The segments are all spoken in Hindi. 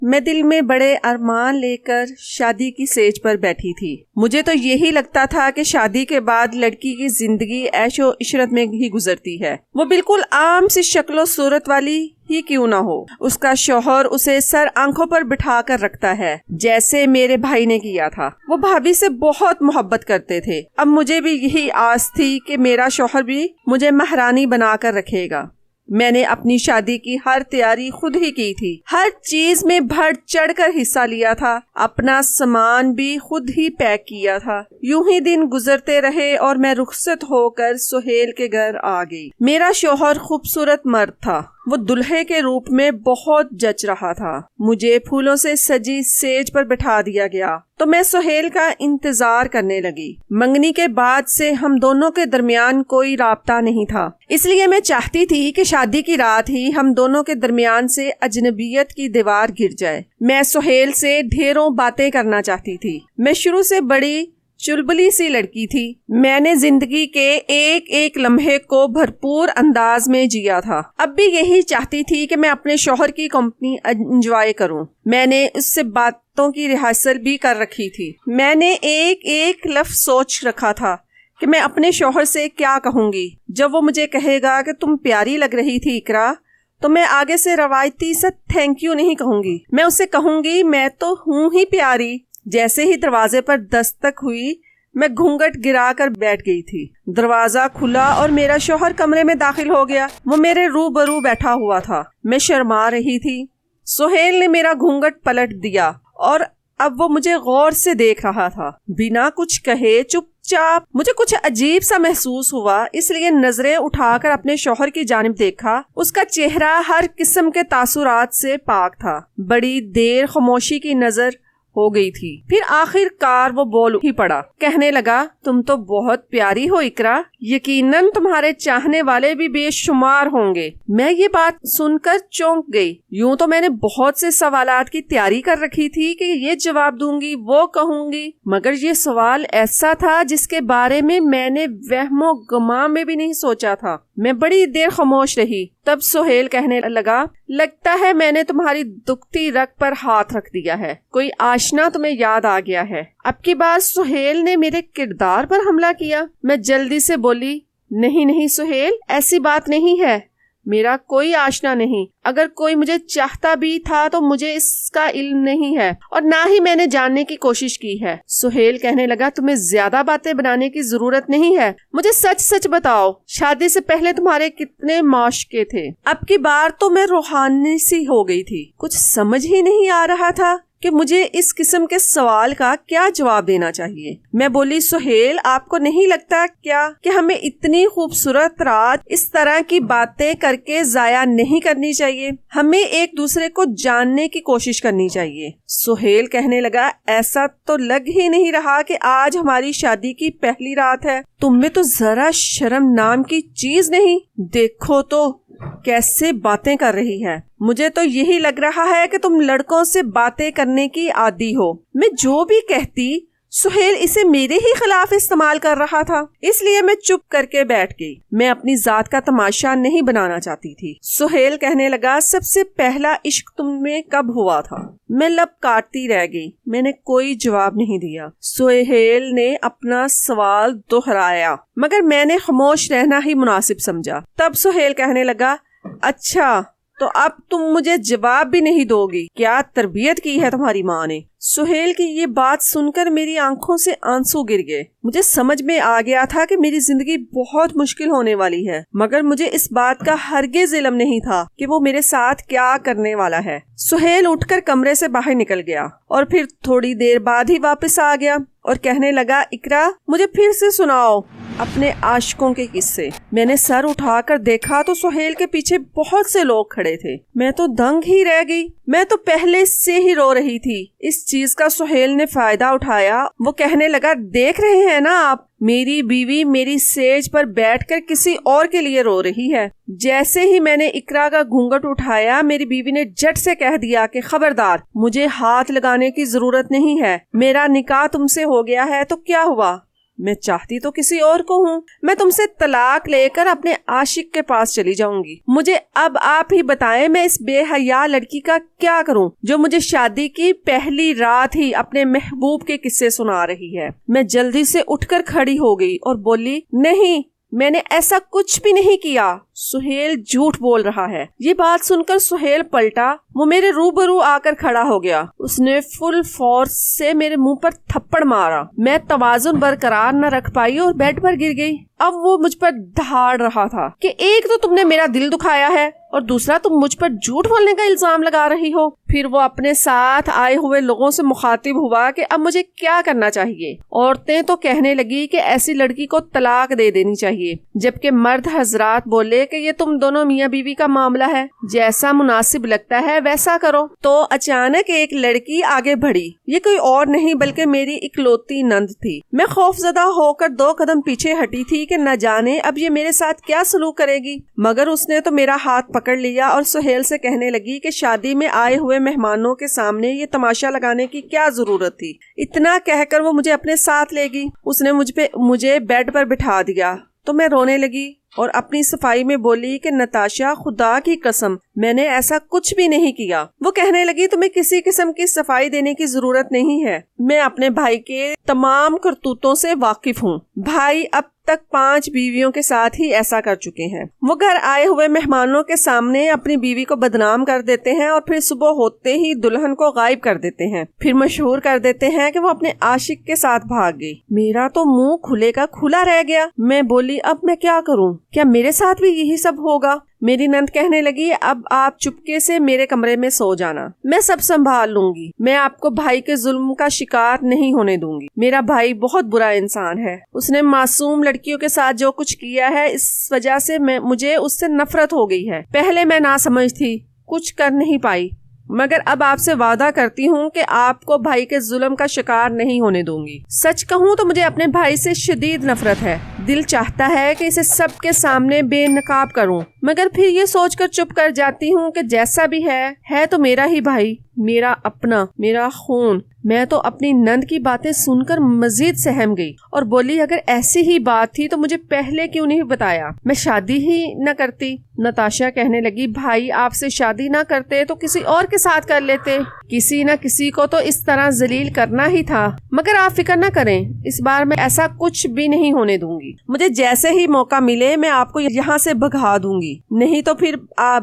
मैं दिल में बड़े अरमान लेकर शादी की सेज पर बैठी थी। मुझे तो यही लगता था कि शादी के बाद लड़की की जिंदगी ऐशो इशरत में ही गुजरती है। वो बिल्कुल आम सी शक्लो सूरत वाली ही क्यों ना हो, उसका शौहर उसे सर आंखों पर बिठा कर रखता है, जैसे मेरे भाई ने किया था। वो भाभी से बहुत मोहब्बत करते थे। अब मुझे भी यही आस थी कि मेरा शौहर भी मुझे महारानी बनाकर रखेगा। मैंने अपनी शादी की हर तैयारी खुद ही की थी, हर चीज में बढ़ चढ़ कर हिस्सा लिया था, अपना सामान भी खुद ही पैक किया था। यूं ही दिन गुजरते रहे और मैं रुखसत होकर सुहेल के घर आ गई। मेरा शौहर खूबसूरत मर्द था। वो दुल्हे के रूप में बहुत जच रहा था। मुझे फूलों से सजी सेज पर बिठा दिया गया तो मैं सुहेल का इंतजार करने लगी। मंगनी के बाद से हम दोनों के दरमियान कोई राब्ता नहीं था, इसलिए मैं चाहती थी कि शादी की रात ही हम दोनों के दरमियान से अजनबियत की दीवार गिर जाए। मैं सुहेल से ढेरों बातें करना चाहती थी। मैं शुरू से बड़ी चुलबुली सी लड़की थी। मैंने जिंदगी के एक एक लम्हे को भरपूर अंदाज में जिया था। अब भी यही चाहती थी कि मैं अपने शौहर की कंपनी एंजॉय करूं। मैंने उससे बातों की रिहर्सल भी कर रखी थी। मैंने एक एक लफ्ज सोच रखा था कि मैं अपने शौहर से क्या कहूंगी। जब वो मुझे कहेगा कि तुम प्यारी लग रही थी इकरा, तो मैं आगे से रवायती सा थैंक यू नहीं कहूंगी। मैं उससे कहूंगी मैं तो हूँ ही प्यारी। जैसे ही दरवाजे पर दस्तक हुई, मैं घूंघट गिराकर बैठ गई थी। दरवाजा खुला और मेरा शौहर कमरे में दाखिल हो गया। वो मेरे रूबरू बैठा हुआ था। मैं शर्मा रही थी। सुहेल ने मेरा घूंघट पलट दिया और अब वो मुझे गौर से देख रहा था, बिना कुछ कहे चुपचाप। मुझे कुछ अजीब सा महसूस हुआ, इसलिए नजरें उठाकर अपने शौहर की जानिब देखा। उसका चेहरा हर किस्म के तासुरात से पाक था। बड़ी देर खामोशी की नजर हो गई थी, फिर आखिरकार वो बोल ही पड़ा। कहने लगा, तुम तो बहुत प्यारी हो इकरा, यकीनन तुम्हारे चाहने वाले भी बेशुमार होंगे। मैं ये बात सुनकर चौंक गई। यूं तो मैंने बहुत से सवालात की तैयारी कर रखी थी कि ये जवाब दूंगी, वो कहूंगी, मगर ये सवाल ऐसा था जिसके बारे में मैंने वहमो गुमा में भी नहीं सोचा था। मैं बड़ी देर खामोश रही। तब सुहेल कहने लगा, लगता है मैंने तुम्हारी दुखती रग पर हाथ रख दिया है। कोई आशना तुम्हें याद आ गया है। अब की बार सुहेल ने मेरे किरदार पर हमला किया। मैं जल्दी से बोली, नहीं नहीं सुहेल, ऐसी बात नहीं है। मेरा कोई आशना नहीं। अगर कोई मुझे चाहता भी था तो मुझे इसका इल्म नहीं है और ना ही मैंने जानने की कोशिश की है। सुहेल कहने लगा, तुम्हें ज्यादा बातें बनाने की जरूरत नहीं है। मुझे सच सच बताओ, शादी से पहले तुम्हारे कितने माशके थे? अब की बार तो मैं रूहानी सी हो गई थी। कुछ समझ ही नहीं आ रहा था कि मुझे इस किस्म के सवाल का क्या जवाब देना चाहिए। मैं बोली, सुहेल, आपको नहीं लगता क्या कि हमें इतनी खूबसूरत रात इस तरह की बातें करके जाया नहीं करनी चाहिए? हमें एक दूसरे को जानने की कोशिश करनी चाहिए। सुहेल कहने लगा, ऐसा तो लग ही नहीं रहा कि आज हमारी शादी की पहली रात है। तुम में तो जरा शर्म नाम की चीज नहीं। देखो तो कैसे बातें कर रही है। मुझे तो यही लग रहा है कि तुम लड़कों से बातें करने की आदी हो। मैं जो भी कहती, सुहेल इसे मेरे ही खिलाफ इस्तेमाल कर रहा था, इसलिए मैं चुप करके बैठ गई। मैं अपनी जात का तमाशा नहीं बनाना चाहती थी। सुहेल कहने लगा, सबसे पहला इश्क तुम्हें कब हुआ था? मैं लब काटती रह गई। मैंने कोई जवाब नहीं दिया। सुहेल ने अपना सवाल दोहराया, मगर मैंने खामोश रहना ही मुनासिब समझा। तब सुहेल कहने लगा, अच्छा तो अब तुम मुझे जवाब भी नहीं दोगी? क्या तरबियत की है तुम्हारी माँ ने? सुहेल की ये बात सुनकर मेरी आंखों से आंसू गिर गए। मुझे समझ में आ गया था कि मेरी जिंदगी बहुत मुश्किल होने वाली है, मगर मुझे इस बात का हरगिज़ इल्म नहीं था कि वो मेरे साथ क्या करने वाला है। सुहेल उठकर कमरे से बाहर निकल गया और फिर थोड़ी देर बाद ही वापस आ गया और कहने लगा, इकरा, मुझे फिर से सुनाओ अपने आशिकों के किस्से। मैंने सर उठाकर देखा तो सुहेल के पीछे बहुत से लोग खड़े थे। मैं तो दंग ही रह गई। मैं तो पहले से ही रो रही थी। इस चीज का सुहेल ने फायदा उठाया। वो कहने लगा, देख रहे हैं ना आप, मेरी बीवी मेरी सेज पर बैठकर किसी और के लिए रो रही है। जैसे ही मैंने इकरा का घूंघट उठाया, मेरी बीवी ने झट से कह दिया कि खबरदार, मुझे हाथ लगाने की जरूरत नहीं है। मेरा निकाह तुमसे हो गया है तो क्या हुआ? मैं चाहती तो किसी और को हूँ। मैं तुमसे तलाक लेकर अपने आशिक के पास चली जाऊंगी। मुझे अब आप ही बताएं, मैं इस बेहया लड़की का क्या करूं जो मुझे शादी की पहली रात ही अपने महबूब के किस्से सुना रही है। मैं जल्दी से उठकर खड़ी हो गई और बोली, नहीं, मैंने ऐसा कुछ भी नहीं किया। सुहेल झूठ बोल रहा है। ये बात सुनकर सुहेल पलटा। वो मेरे रूबरू आकर खड़ा हो गया। उसने फुल फोर्स से मेरे मुंह पर थप्पड़ मारा। मैं तवाजुन बरकरार न रख पाई और बेड पर गिर गई। अब वो मुझ पर दहाड़ रहा था कि एक तो तुमने मेरा दिल दुखाया है और दूसरा तुम मुझ पर झूठ बोलने का इल्जाम लगा रही हो। फिर वो अपने साथ आए हुए लोगों से मुखातिब हुआ कि अब मुझे क्या करना चाहिए। औरतें तो कहने लगी कि ऐसी लड़की को तलाक दे देनी चाहिए, जबकि मर्द हजरात बोले कि ये तुम दोनों मियाँ बीवी का मामला है, जैसा मुनासिब लगता है वैसा करो। तो अचानक एक लड़की आगे बढ़ी। ये कोई और नहीं बल्कि मेरी इकलौती नंद थी। मैं खौफजदा होकर 2 कदम पीछे हटी थी कि न जाने अब ये मेरे साथ क्या सलूक करेगी, मगर उसने तो मेरा हाथ पकड़ लिया और सुहेल से कहने लगी कि शादी में आए हुए मेहमानों के सामने ये तमाशा लगाने की क्या जरूरत थी। इतना कहकर वो मुझे अपने साथ ले गई। उसने मुझे बेड पर बिठा दिया तो मैं रोने लगी और अपनी सफाई में बोली कि नताशा, खुदा की कसम मैंने ऐसा कुछ भी नहीं किया। वो कहने लगी, तुम्हें किसी किस्म की सफाई देने की जरूरत नहीं है। मैं अपने भाई के तमाम करतूतों से वाकिफ हूँ। भाई अब तक 5 बीवियों के साथ ही ऐसा कर चुके हैं। वो घर आए हुए मेहमानों के सामने अपनी बीवी को बदनाम कर देते हैं और फिर सुबह होते ही दुल्हन को गायब कर देते हैं। फिर मशहूर कर देते हैं कि वो अपने आशिक के साथ भाग गई। मेरा तो मुंह खुले का खुला रह गया। मैं बोली, अब मैं क्या करूं? क्या मेरे साथ भी यही सब होगा? मेरी नंद कहने लगी, अब आप चुपके से मेरे कमरे में सो जाना, मैं सब संभाल लूंगी। मैं आपको भाई के जुल्म का शिकार नहीं होने दूंगी। मेरा भाई बहुत बुरा इंसान है। उसने मासूम लड़कियों के साथ जो कुछ किया है, इस वजह से मुझे उससे नफरत हो गई है। पहले मैं नासमझ थी, कुछ कर नहीं पाई, मगर अब आपसे वादा करती हूँ कि आपको भाई के जुल्म का शिकार नहीं होने दूंगी। सच कहूँ तो मुझे अपने भाई से शदीद नफरत है। दिल चाहता है कि इसे सबके सामने बेनकाब करूं, मगर फिर ये सोचकर चुप कर जाती हूँ कि जैसा भी है तो मेरा ही भाई, मेरा अपना, मेरा खून। मैं तो अपनी नंद की बातें सुनकर मजीद सहम गई और बोली, अगर ऐसी ही बात थी तो मुझे पहले क्यों नहीं बताया? मैं शादी ही न करती। नताशा कहने लगी, भाई आपसे शादी ना करते तो किसी और के साथ कर लेते। किसी न किसी को तो इस तरह जलील करना ही था। मगर आप फिक्र न करें, इस बार मैं ऐसा कुछ भी नहीं होने दूंगी। मुझे जैसे ही मौका मिले मैं आपको यहाँ से भगा दूंगी, नहीं तो फिर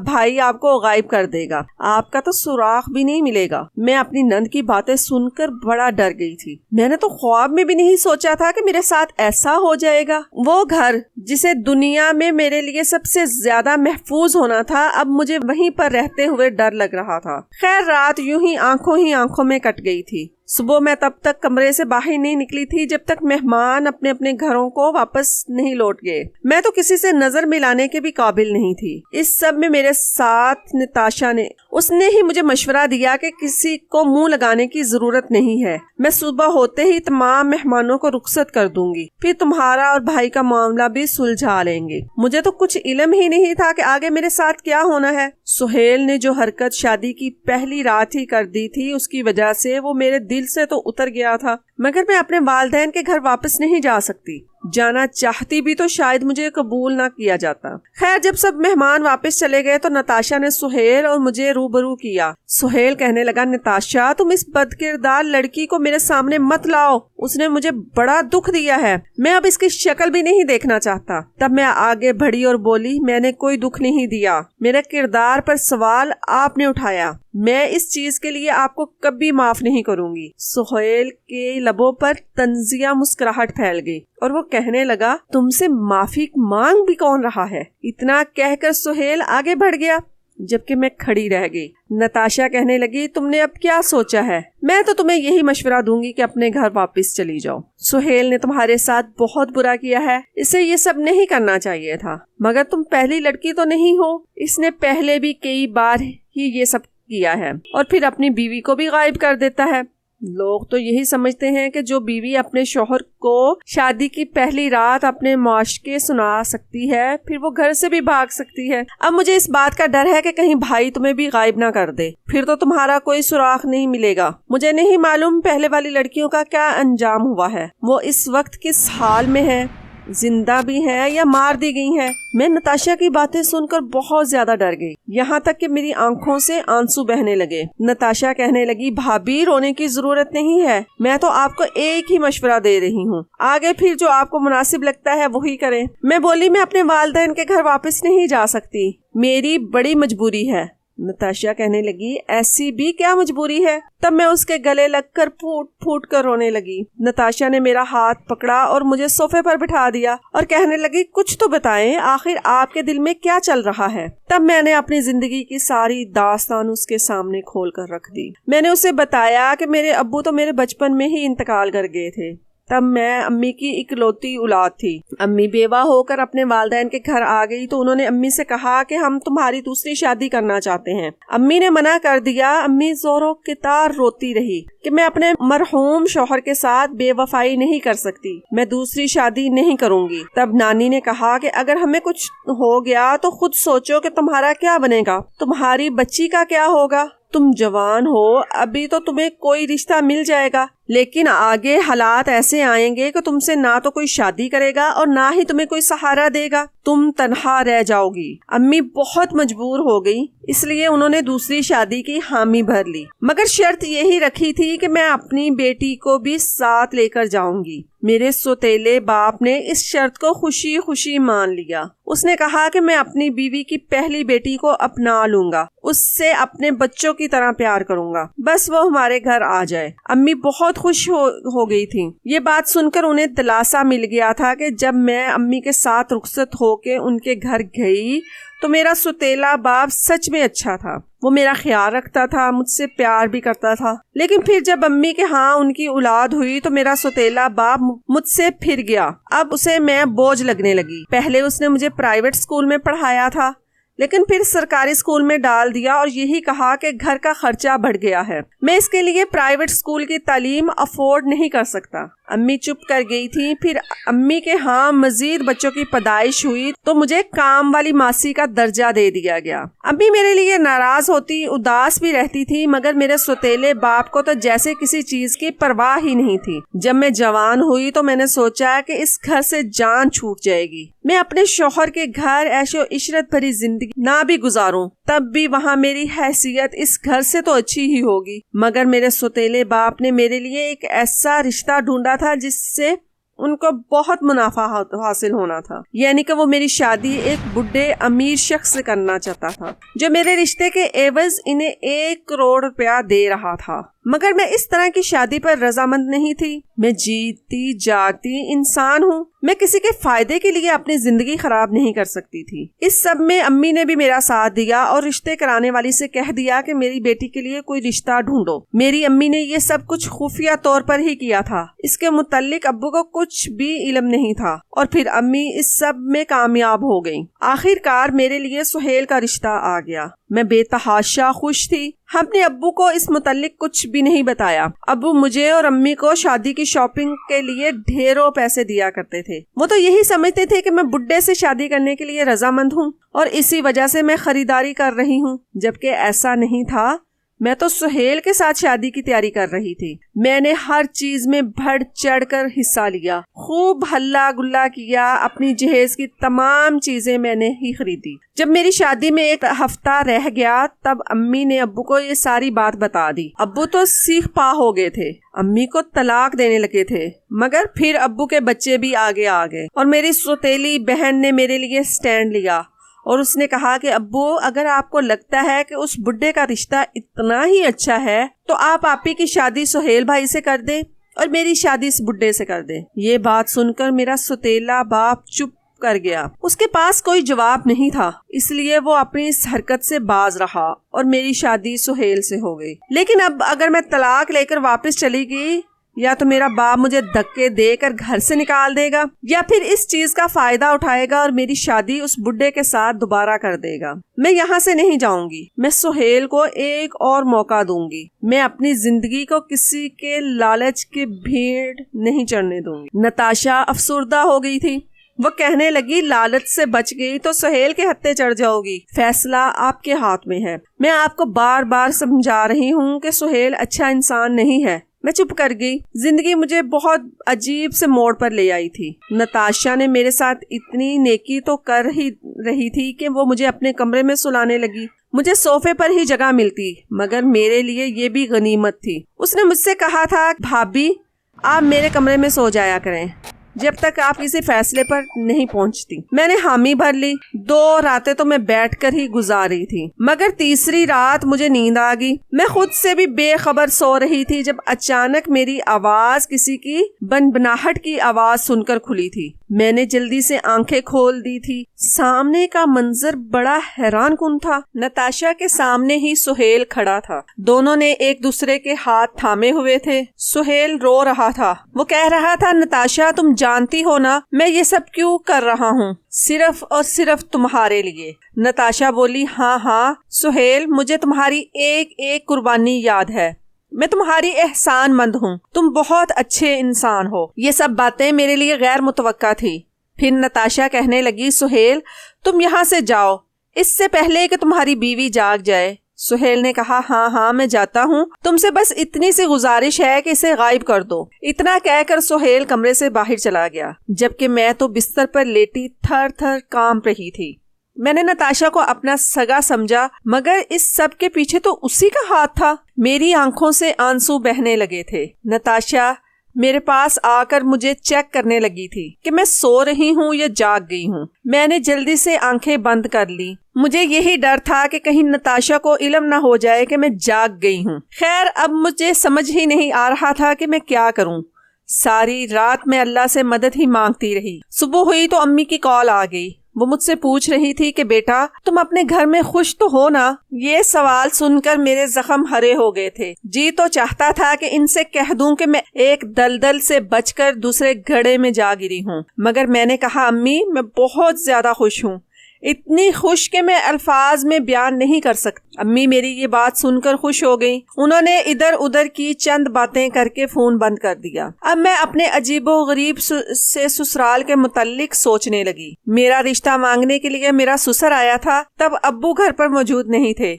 भाई आपको गायब कर देगा। आपका तो सुराग भी नहीं मिलेगा। मैं अपनी नंद की बातें सुनकर बड़ा डर गई थी। मैंने तो ख्वाब में भी नहीं सोचा था कि मेरे साथ ऐसा हो जाएगा। वो घर जिसे दुनिया में मेरे लिए सबसे ज्यादा महफूज होना था, अब मुझे वहीं पर रहते हुए डर लग रहा था। खैर, रात यूं ही आंखों में कट गई थी। सुबह मैं तब तक कमरे से बाहर नहीं निकली थी जब तक मेहमान अपने अपने घरों को वापस नहीं लौट गए। मैं तो किसी से नजर मिलाने के भी काबिल नहीं थी। इस सब में मेरे साथ नताशा ने, उसने ही मुझे मशवरा दिया कि किसी को मुंह लगाने की जरूरत नहीं है। मैं सुबह होते ही तमाम मेहमानों को रुखसत कर दूंगी, फिर तुम्हारा और भाई का मामला भी सुलझा लेंगे। मुझे तो कुछ इल्म ही नहीं था कि आगे मेरे साथ क्या होना है। सुहेल ने जो हरकत शादी की पहली रात ही कर दी थी, उसकी वजह से वो मेरे दिल से तो उतर गया था, मगर मैं अपने वालिदैन के घर वापस नहीं जा सकती। जाना चाहती भी तो शायद मुझे कबूल ना किया जाता। खैर, जब सब मेहमान वापस चले गए तो नताशा ने सुहेल और मुझे रूबरू किया। सुहेल कहने लगा, नताशा, तुम इस बदकिरदार लड़की को मेरे सामने मत लाओ। उसने मुझे बड़ा दुख दिया है। मैं अब इसकी शक्ल भी नहीं देखना चाहता। तब मैं आगे बढ़ी और बोली, मैंने कोई दुख नहीं दिया। मेरे किरदार पर सवाल आपने उठाया। मैं इस चीज के लिए आपको कभी माफ नहीं करूंगी। सुहेल के लबों पर तंजिया मुस्कुराहट फैल गई और वो कहने लगा, तुमसे माफी मांग भी कौन रहा है? इतना कहकर सुहेल आगे बढ़ गया, जबकि मैं खड़ी रह गई। नताशा कहने लगी, तुमने अब क्या सोचा है? मैं तो तुम्हें यही मशवरा दूंगी कि अपने घर वापस चली जाओ। सुहेल ने तुम्हारे साथ बहुत बुरा किया है, इसे ये सब नहीं करना चाहिए था। मगर तुम पहली लड़की तो नहीं हो। इसने पहले भी कई बार ही ये सब किया है और फिर अपनी बीवी को भी गायब कर देता है। लोग तो यही समझते हैं कि जो बीवी अपने शौहर को शादी की पहली रात अपने माशके सुना सकती है, फिर वो घर से भी भाग सकती है। अब मुझे इस बात का डर है कि कहीं भाई तुम्हें भी गायब ना कर दे, फिर तो तुम्हारा कोई सुराग नहीं मिलेगा। मुझे नहीं मालूम पहले वाली लड़कियों का क्या अंजाम हुआ है, वो इस वक्त किस हाल में है, जिंदा भी हैं या मार दी गई हैं। मैं नताशा की बातें सुनकर बहुत ज्यादा डर गई, यहाँ तक कि मेरी आंखों से आंसू बहने लगे। नताशा कहने लगी, भाभी रोने की जरूरत नहीं है, मैं तो आपको एक ही मशवरा दे रही हूँ, आगे फिर जो आपको मुनासिब लगता है वही करें। मैं बोली, मैं अपने वालिदैन के घर वापस नहीं जा सकती, मेरी बड़ी मजबूरी है। नताशा कहने लगी, ऐसी भी क्या मजबूरी है? तब मैं उसके गले लगकर फूट फूट कर रोने लगी। नताशा ने मेरा हाथ पकड़ा और मुझे सोफे पर बिठा दिया और कहने लगी, कुछ तो बताएं, आखिर आपके दिल में क्या चल रहा है? तब मैंने अपनी जिंदगी की सारी दास्तान उसके सामने खोल कर रख दी। मैंने उसे बताया कि मेरे अब्बू तो मेरे बचपन में ही इंतकाल कर गए थे, तब मैं अम्मी की इकलौती औलाद थी। अम्मी बेवा होकर अपने वालिदैन के घर आ गई तो उन्होंने अम्मी से कहा कि हम तुम्हारी दूसरी शादी करना चाहते हैं। अम्मी ने मना कर दिया। अम्मी जोरों के तार रोती रही कि मैं अपने मरहूम शौहर के साथ बेवफाई नहीं कर सकती, मैं दूसरी शादी नहीं करूंगी। तब नानी ने कहा कि अगर हमें कुछ हो गया तो खुद सोचो कि तुम्हारा क्या बनेगा, तुम्हारी बच्ची का क्या होगा। तुम जवान हो, अभी तो तुम्हें कोई रिश्ता मिल जाएगा, लेकिन आगे हालात ऐसे आएंगे कि तुमसे ना तो कोई शादी करेगा और ना ही तुम्हें कोई सहारा देगा, तुम तन्हा रह जाओगी। अम्मी बहुत मजबूर हो गई, इसलिए उन्होंने दूसरी शादी की हामी भर ली, मगर शर्त यही रखी थी कि मैं अपनी बेटी को भी साथ लेकर जाऊंगी। मेरे सौतेले बाप ने इस शर्त को खुशी खुशी मान लिया। उसने कहा कि मैं अपनी बीवी की पहली बेटी को अपना लूंगा, उससे अपने बच्चों की तरह प्यार करूंगा, बस वो हमारे घर आ जाए। अम्मी बहुत खुश हो गई थी। ये बात सुनकर उन्हें दिलासा मिल गया था कि जब मैं अम्मी के साथ रुखसत होके उनके घर गई तो मेरा सौतेला बाप सच में अच्छा था। वो मेरा ख्याल रखता था, मुझसे प्यार भी करता था। लेकिन फिर जब अम्मी के हाँ उनकी औलाद हुई तो मेरा सौतेला बाप मुझसे फिर गया। अब उसे मैं बोझ लगने लगी। पहले उसने मुझे प्राइवेट स्कूल में पढ़ाया था, लेकिन फिर सरकारी स्कूल में डाल दिया और यही कहा कि घर का खर्चा बढ़ गया है, मैं इसके लिए प्राइवेट स्कूल की तालीम अफोर्ड नहीं कर सकता। अम्मी चुप कर गई थी। फिर अम्मी के हाँ मजीद बच्चों की पैदाइश हुई तो मुझे काम वाली मासी का दर्जा दे दिया गया। अम्मी मेरे लिए नाराज होती, उदास भी रहती थी, मगर मेरे सौतेले बाप को तो जैसे किसी चीज की परवाह ही नहीं थी। जब मैं जवान हुई तो मैंने सोचा कि इस घर से जान छूट जाएगी, मैं अपने शौहर के घर ऐशो इशरत भरी जिंदगी ना भी गुजारूं, तब भी वहाँ मेरी हैसियत इस घर से तो अच्छी ही होगी। मगर मेरे सौतेले बाप ने मेरे लिए एक ऐसा रिश्ता ढूंढा था जिससे उनको बहुत मुनाफा हासिल होना था, यानी कि वो मेरी शादी एक बुढ़े अमीर शख्स से करना चाहता था, जो मेरे रिश्ते के एवज इन्हें 1 करोड़ रुपया दे रहा था। मगर मैं इस तरह की शादी पर रजामंद नहीं थी। मैं जीती जागती इंसान हूँ, मैं किसी के फायदे के लिए अपनी जिंदगी खराब नहीं कर सकती थी। इस सब में अम्मी ने भी मेरा साथ दिया और रिश्ते कराने वाली से कह दिया कि मेरी बेटी के लिए कोई रिश्ता ढूंढो। मेरी अम्मी ने ये सब कुछ खुफिया तौर पर ही किया था, इसके मुताल्लिक अब्बू को कुछ भी इल्म नहीं था और फिर अम्मी इस सब में कामयाब हो गई। आखिरकार मेरे लिए सुहेल का रिश्ता आ गया। मैं बेतहाशा खुश थी। हमने अब्बू को इस मुताल्लिक कुछ भी नहीं बताया। अब्बू मुझे और अम्मी को शादी की शॉपिंग के लिए ढेरों पैसे दिया करते थे। वो तो यही समझते थे कि मैं बुड्ढे से शादी करने के लिए रजामंद हूँ और इसी वजह से मैं खरीदारी कर रही हूँ, जबकि ऐसा नहीं था। मैं तो सुहेल के साथ शादी की तैयारी कर रही थी। मैंने हर चीज में बढ़ चढ़ कर हिस्सा लिया, खूब हल्ला गुल्ला किया। अपनी जहेज की तमाम चीजें मैंने ही खरीदी। जब मेरी शादी में 1 हफ्ता रह गया तब अम्मी ने अब्बू को ये सारी बात बता दी। अब्बू तो सीख पा हो गए थे, अम्मी को तलाक देने लगे थे। मगर फिर अब्बू के बच्चे भी आगे आ गए और मेरी सौतेली बहन ने मेरे लिए स्टैंड लिया और उसने कहा कि अब्बू, अगर आपको लगता है कि उस बुड्ढे का रिश्ता इतना ही अच्छा है तो आप आपी की शादी सुहेल भाई से कर दे और मेरी शादी इस बुड्ढे से कर दे। ये बात सुनकर मेरा सौतेला बाप चुप कर गया। उसके पास कोई जवाब नहीं था, इसलिए वो अपनी इस हरकत से बाज रहा और मेरी शादी सुहेल से हो गई। लेकिन अब अगर मैं तलाक लेकर वापस चली गई या तो मेरा बाप मुझे धक्के देकर घर से निकाल देगा या फिर इस चीज का फायदा उठाएगा और मेरी शादी उस बुड्ढे के साथ दोबारा कर देगा। मैं यहाँ से नहीं जाऊंगी। मैं सुहेल को एक और मौका दूंगी। मैं अपनी जिंदगी को किसी के लालच की भीड़ नहीं चढ़ने दूंगी। नताशा अफसुर्दा हो गई थी। वो कहने लगी, लालच से बच गई तो सुहेल के हत्थे चढ़ जाओगी। फैसला आपके हाथ में है। मैं आपको बार बार समझा रही हूँ कि सुहेल अच्छा इंसान नहीं है। मैं चुप कर गई। जिंदगी मुझे बहुत अजीब से मोड़ पर ले आई थी। नताशा ने मेरे साथ इतनी नेकी तो कर ही रही थी कि वो मुझे अपने कमरे में सुलाने लगी। मुझे सोफे पर ही जगह मिलती, मगर मेरे लिए ये भी गनीमत थी। उसने मुझसे कहा था, भाभी आप मेरे कमरे में सो जाया करें जब तक आप किसी फैसले पर नहीं पहुंचती। मैंने हामी भर ली। 2 रातें तो मैं बैठकर ही गुजारी थी, मगर तीसरी रात मुझे नींद आ गई। मैं खुद से भी बेखबर सो रही थी जब अचानक मेरी आवाज किसी की बनबनाहट की आवाज सुनकर खुली थी। मैंने जल्दी से आंखें खोल दी थी। सामने का मंजर बड़ा हैरान कुन था। नताशा के सामने ही सुहेल खड़ा था। दोनों ने एक दूसरे के हाथ थामे हुए थे। सुहेल रो रहा था। वो कह रहा था, नताशा तुम जानती हो ना मैं ये सब क्यों कर रहा हूँ, सिर्फ और सिर्फ तुम्हारे लिए। नताशा बोली, हाँ हाँ सुहेल, मुझे तुम्हारी एक एक कुर्बानी याद है। मैं तुम्हारी एहसानमंद हूँ। तुम बहुत अच्छे इंसान हो। ये सब बातें मेरे लिए गैर मुतवक्का थी। फिर नताशा कहने लगी, सुहेल तुम यहाँ से जाओ इससे पहले कि तुम्हारी बीवी जाग जाए। सुहेल ने कहा, हाँ हाँ मैं जाता हूँ। तुमसे बस इतनी सी गुजारिश है कि इसे गायब कर दो। इतना कहकर सुहेल कमरे से बाहर चला गया, जबकि मैं तो बिस्तर पर लेटी थर थर कांप रही थी। मैंने नताशा को अपना सगा समझा, मगर इस सब के पीछे तो उसी का हाथ था। मेरी आंखों से आंसू बहने लगे थे। नताशा मेरे पास आकर मुझे चेक करने लगी थी कि मैं सो रही हूँ या जाग गई हूँ। मैंने जल्दी से आंखें बंद कर ली। मुझे यही डर था कि कहीं नताशा को इल्म न हो जाए कि मैं जाग गई हूँ। खैर अब मुझे समझ ही नहीं आ रहा था कि मैं क्या करूँ। सारी रात मैं अल्लाह से मदद ही मांगती रही। सुबह हुई तो अम्मी की कॉल आ गई। वो मुझसे पूछ रही थी कि बेटा तुम अपने घर में खुश तो हो ना। ये सवाल सुनकर मेरे जख्म हरे हो गए थे। जी तो चाहता था कि इनसे कह दूं कि मैं एक दलदल से बचकर दूसरे घड़े में जा गिरी हूँ, मगर मैंने कहा, अम्मी मैं बहुत ज्यादा खुश हूँ, इतनी खुश कि मैं अल्फाज में बयान नहीं कर सकती। अम्मी मेरी ये बात सुनकर खुश हो गई। उन्होंने इधर उधर की चंद बातें करके फोन बंद कर दिया। अब मैं अपने अजीबो गरीब से ससुराल के मुताल्लिक सोचने लगी। मेरा रिश्ता मांगने के लिए मेरा ससुर आया था, तब अब्बू घर पर मौजूद नहीं थे।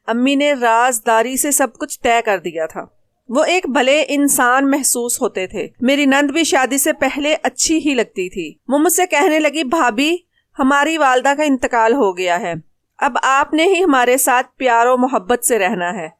अम्मी ने राजदारी से सब कुछ तय कर दिया था। वो एक भले इंसान महसूस होते थे। मेरी नंद भी शादी से पहले अच्छी ही लगती थी। वो मुझसे कहने लगी, भाभी हमारी वालदा का इंतकाल हो गया है, अब आपने ही हमारे साथ प्यार और मोहब्बत से रहना है,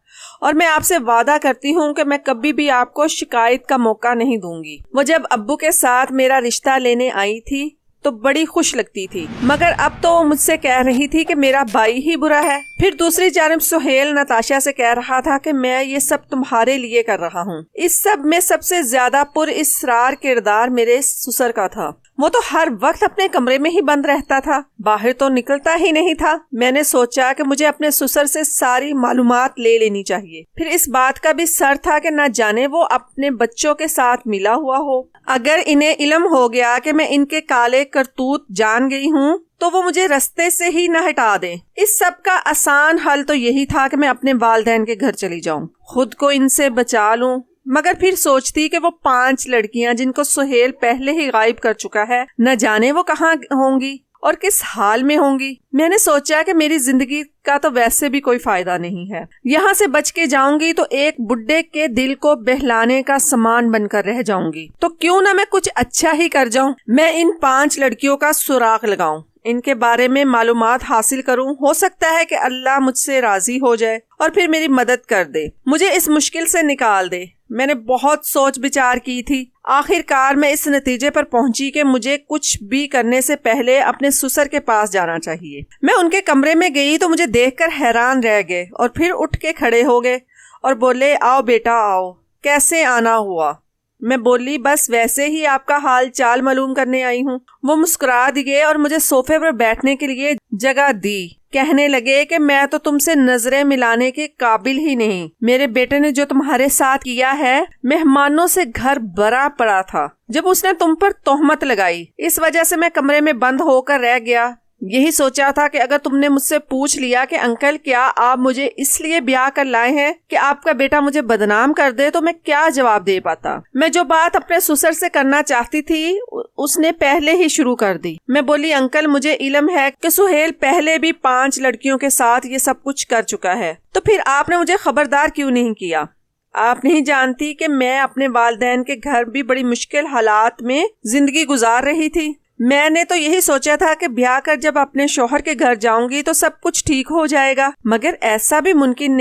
और मैं आपसे वादा करती हूँ कि मैं कभी भी आपको शिकायत का मौका नहीं दूंगी। वो जब अब्बू के साथ मेरा रिश्ता लेने आई थी तो बड़ी खुश लगती थी, मगर अब तो वो मुझसे कह रही थी कि मेरा भाई ही बुरा है। फिर दूसरी जानिब सुहेल नताशा से कह रहा था कि मैं ये सब तुम्हारे लिए कर रहा हूँ। इस सब में सबसे ज्यादा पुरइस्रार किरदार मेरे ससुर का था। वो तो हर वक्त अपने कमरे में ही बंद रहता था, बाहर तो निकलता ही नहीं था। मैंने सोचा कि मुझे अपने ससुर से सारी मालूमात ले लेनी चाहिए। फिर इस बात का भी सर था कि न जाने वो अपने बच्चों के साथ मिला हुआ हो। अगर इन्हें इल्म हो गया कि मैं इनके काले करतूत जान गई हूँ तो वो मुझे रास्ते से ही न हटा दें। इस सब का आसान हल तो यही था कि मैं अपने वालिदैन के घर चली जाऊं, खुद को इनसे बचा लूं। मगर फिर सोचती कि वो 5 लड़कियां जिनको सुहेल पहले ही गायब कर चुका है, न जाने वो कहाँ होंगी और किस हाल में होंगी। मैंने सोचा कि मेरी जिंदगी का तो वैसे भी कोई फायदा नहीं है। यहाँ से बच के जाऊंगी तो एक बुड्ढे के दिल को बहलाने का सामान बनकर रह जाऊंगी। तो क्यों ना मैं कुछ अच्छा ही कर जाऊं। मैं इन 5 लड़कियों का सुराग लगाऊं, इनके बारे में मालूमात हासिल करूं। हो सकता है कि अल्लाह मुझसे राजी हो जाए और फिर मेरी मदद कर दे, मुझे इस मुश्किल से निकाल दे। मैंने बहुत सोच विचार की थी। आखिरकार मैं इस नतीजे पर पहुंची कि मुझे कुछ भी करने से पहले अपने ससुर के पास जाना चाहिए। मैं उनके कमरे में गई तो मुझे देखकर हैरान रह गए और फिर उठ के खड़े हो गए और बोले, आओ बेटा आओ, कैसे आना हुआ। मैं बोली, बस वैसे ही आपका हाल चाल मालूम करने आई हूँ। वो मुस्कुरा दिए और मुझे सोफे पर बैठने के लिए जगह दी। कहने लगे कि मैं तो तुमसे नजरें मिलाने के काबिल ही नहीं। मेरे बेटे ने जो तुम्हारे साथ किया है, मेहमानों से घर भरा पड़ा था जब उसने तुम पर तोहमत लगाई। इस वजह से मैं कमरे में बंद होकर रह गया। यही सोचा था कि अगर तुमने मुझसे पूछ लिया कि अंकल क्या आप मुझे इसलिए ब्याह कर लाए हैं कि आपका बेटा मुझे बदनाम कर दे, तो मैं क्या जवाब दे पाता। मैं जो बात अपने ससुर से करना चाहती थी उसने पहले ही शुरू कर दी। मैं बोली, अंकल मुझे इल्म है कि सुहेल पहले भी 5 लड़कियों के साथ ये सब कुछ कर चुका है, तो फिर आपने मुझे खबरदार क्यों नहीं किया? आप नहीं जानती कि मैं अपने वालिदैन के घर भी बड़ी मुश्किल हालात में जिंदगी गुजार रही थी। मैंने तो यही सोचा था कि ब्याह कर जब अपने शौहर के घर जाऊंगी तो सब कुछ ठीक हो जाएगा, मगर ऐसा भी मुमकिन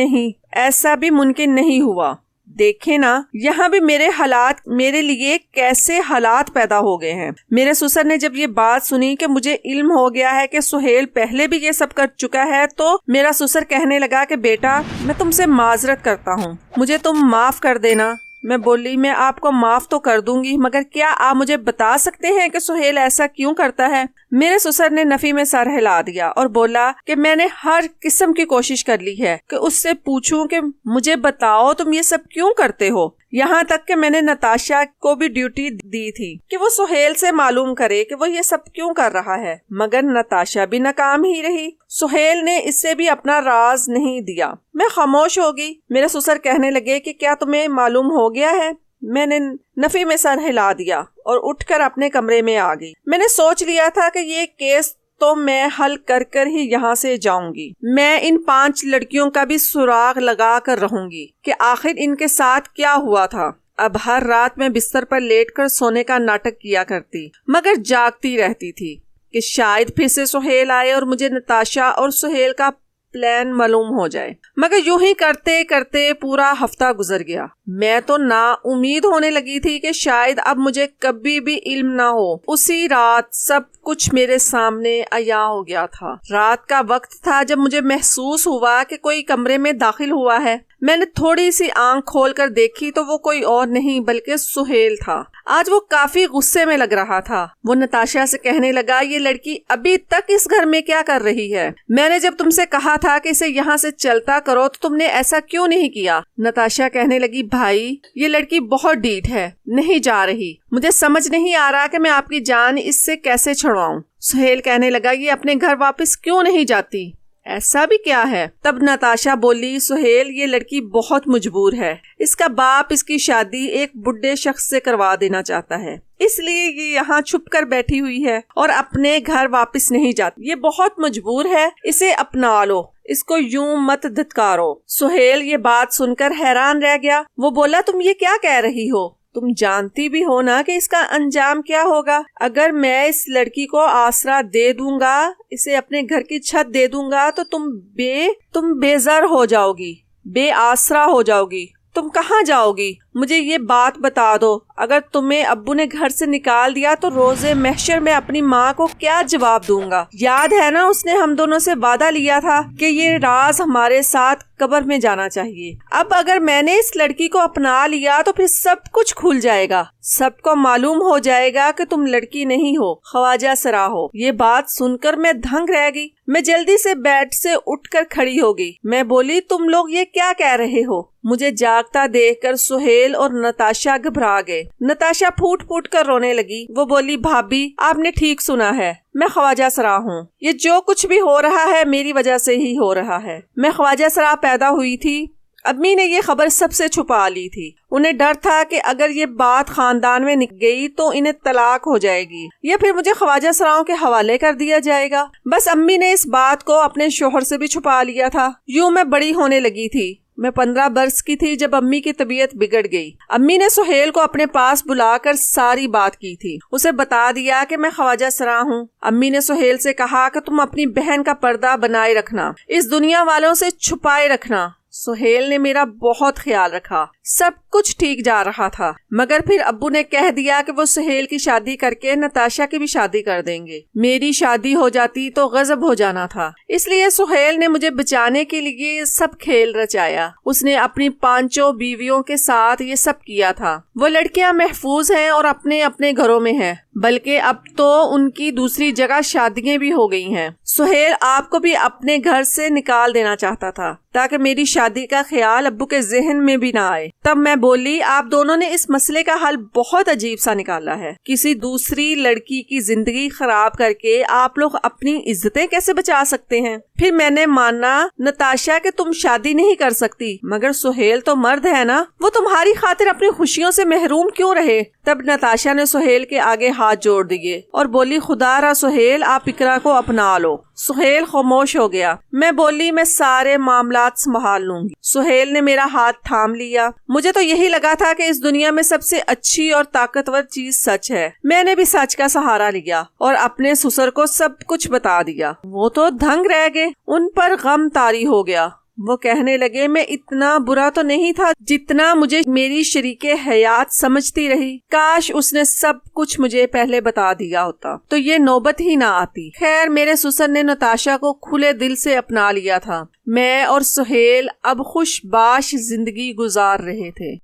नहीं हुआ। देखे ना, यहाँ भी मेरे लिए कैसे हालात पैदा हो गए हैं। मेरे ससुर ने जब ये बात सुनी कि मुझे इल्म हो गया है कि सुहेल पहले भी ये सब कर चुका है, तो मेरा ससुर कहने लगा कि बेटा मैं तुमसे माजरत करता हूँ, मुझे तुम माफ कर देना। मैं बोली, मैं आपको माफ तो कर दूंगी, मगर क्या आप मुझे बता सकते हैं कि सुहेल ऐसा क्यों करता है? मेरे ससुर ने नफी में सर हिला दिया और बोला कि मैंने हर किस्म की कोशिश कर ली है कि उससे पूछूं कि मुझे बताओ तुम ये सब क्यों करते हो। यहाँ तक कि मैंने नताशा को भी ड्यूटी दी थी कि वो सुहेल से मालूम करे कि वो ये सब क्यों कर रहा है, मगर नताशा भी नाकाम ही रही। सुहेल ने इससे भी अपना राज नहीं दिया। मैं खामोश होगी। मेरे ससुर कहने लगे कि क्या तुम्हें मालूम हो गया है? मैंने नफी में सर हिला दिया और उठकर अपने कमरे में आ गई। मैंने सोच लिया था कि ये केस तो मैं हल कर कर ही यहाँ से जाऊंगी। मैं इन 5 लड़कियों का भी सुराग लगा कर रहूंगी कि आखिर इनके साथ क्या हुआ था। अब हर रात मैं बिस्तर पर लेटकर सोने का नाटक किया करती, मगर जागती रहती थी कि शायद फिर से सुहेल आए और मुझे नताशा और सुहेल का प्लान मालूम हो जाए। मगर यूं ही करते करते पूरा हफ्ता गुजर गया। मैं तो ना उम्मीद होने लगी थी कि शायद अब मुझे कभी भी इल्म ना हो। उसी रात सब कुछ मेरे सामने आया हो गया था। रात का वक्त था जब मुझे महसूस हुआ कि कोई कमरे में दाखिल हुआ है। मैंने थोड़ी सी आंख खोलकर देखी तो वो कोई और नहीं बल्कि सुहेल था। आज वो काफी गुस्से में लग रहा था। वो नताशा से कहने लगा, ये लड़की अभी तक इस घर में क्या कर रही है? मैंने जब तुमसे कहा था कि इसे यहाँ से चलता करो तो तुमने ऐसा क्यों नहीं किया? नताशा कहने लगी, भाई ये लड़की बहुत ढीठ है, नहीं जा रही। मुझे समझ नहीं आ रहा कि मैं आपकी जान इससे कैसे छुड़वाऊं। सुहेल कहने लगा, ये अपने घर वापस क्यों नहीं जाती? ऐसा भी क्या है? तब नताशा बोली, सुहेल ये लड़की बहुत मजबूर है। इसका बाप इसकी शादी एक बुढ़े शख्स से करवा देना चाहता है, इसलिए ये यहाँ छुप कर बैठी हुई है और अपने घर वापस नहीं जाती। ये बहुत मजबूर है, इसे अपना लो, इसको यूं मत धिक्कारो। सुहेल ये बात सुनकर हैरान रह गया। वो बोला, तुम ये क्या कह रही हो? तुम जानती भी हो ना कि इसका अंजाम क्या होगा। अगर मैं इस लड़की को आसरा दे दूंगा, इसे अपने घर की छत दे दूंगा, तो तुम बेज़र हो जाओगी, बेआसरा हो जाओगी। तुम कहाँ जाओगी? मुझे ये बात बता दो। अगर तुम्हें अब्बू ने घर से निकाल दिया तो रोजे महशर में अपनी माँ को क्या जवाब दूंगा? याद है ना, उसने हम दोनों से वादा लिया था कि ये राज हमारे साथ कब्र में जाना चाहिए। अब अगर मैंने इस लड़की को अपना लिया तो फिर सब कुछ खुल जाएगा, सबको मालूम हो जाएगा कि तुम लड़की नहीं हो, ख्वाजा सरा हो। ये बात सुनकर मैं दंग रह गई। मैं जल्दी से बेड से उठकर खड़ी हो गई। मैं बोली, तुम लोग ये क्या कह रहे हो? मुझे जागता देखकर सुहेल और नताशा घबरा गए। नताशा फूट फूट कर रोने लगी। वो बोली, भाभी आपने ठीक सुना है, मैं ख्वाजा सरा हूँ। ये जो कुछ भी हो रहा है मेरी वजह से ही हो रहा है। मैं ख्वाजा सरा पैदा हुई थी। अम्मी ने ये खबर सबसे छुपा ली थी। उन्हें डर था कि अगर ये बात खानदान में निकल गई तो इन्हें तलाक हो जाएगी या फिर मुझे ख्वाजा सराओं के हवाले कर दिया जाएगा। बस अम्मी ने इस बात को अपने शोहर से भी छुपा लिया था। यूं मैं बड़ी होने लगी थी। मैं 15 वर्ष की थी जब अम्मी की तबीयत बिगड़ गई। अम्मी ने सुहेल को अपने पास बुलाकर सारी बात की थी। उसे बता दिया कि मैं ख्वाजा सरा हूँ। अम्मी ने सुहेल से कहा कि तुम अपनी बहन का पर्दा बनाए रखना, इस दुनिया वालों से छुपाए रखना। सुहेल ने मेरा बहुत ख्याल रखा। सब कुछ ठीक जा रहा था, मगर फिर अब्बू ने कह दिया कि वो सुहेल की शादी करके नताशा की भी शादी कर देंगे। मेरी शादी हो जाती तो गजब हो जाना था। इसलिए सुहेल ने मुझे बचाने के लिए सब खेल रचाया। उसने अपनी 5 बीवियों के साथ ये सब किया था। वो लड़कियां महफूज हैं और अपने अपने घरों में हैं, बल्कि अब तो उनकी दूसरी जगह शादियां भी हो गई हैं। सुहेल आपको भी अपने घर से निकाल देना चाहता था ताकि मेरी शादी का ख्याल अब्बू के जहन में भी ना आए। तब मैं बोली, आप दोनों ने इस मसले का हल बहुत अजीब सा निकाला है। किसी दूसरी लड़की की जिंदगी खराब करके आप लोग अपनी इज्जतें कैसे बचा सकते हैं? फिर मैंने माना, नताशा कि तुम शादी नहीं कर सकती, मगर सुहेल तो मर्द है ना, वो तुम्हारी खातिर अपनी खुशियों से महरूम क्यों रहे? तब नताशा ने सुहेल के आगे हाथ जोड़ दिए और बोली, खुदारा सुहेल, आप इकरा को अपना लो। सुहेल खामोश हो गया। मैं बोली, मैं सारे मामलात संभाल लूंगी। सुहेल ने मेरा हाथ थाम लिया। मुझे तो यही लगा था कि इस दुनिया में सबसे अच्छी और ताकतवर चीज सच है। मैंने भी सच का सहारा लिया और अपने ससुर को सब कुछ बता दिया। वो तो दंग रह गए, उन पर गम तारी हो गया। वो कहने लगे, मैं इतना बुरा तो नहीं था जितना मुझे मेरी शरीके हयात समझती रही। काश उसने सब कुछ मुझे पहले बता दिया होता तो ये नौबत ही ना आती। खैर, मेरे ससुर ने नताशा को खुले दिल से अपना लिया था। मैं और सुहेल अब खुशबाश जिंदगी गुजार रहे थे।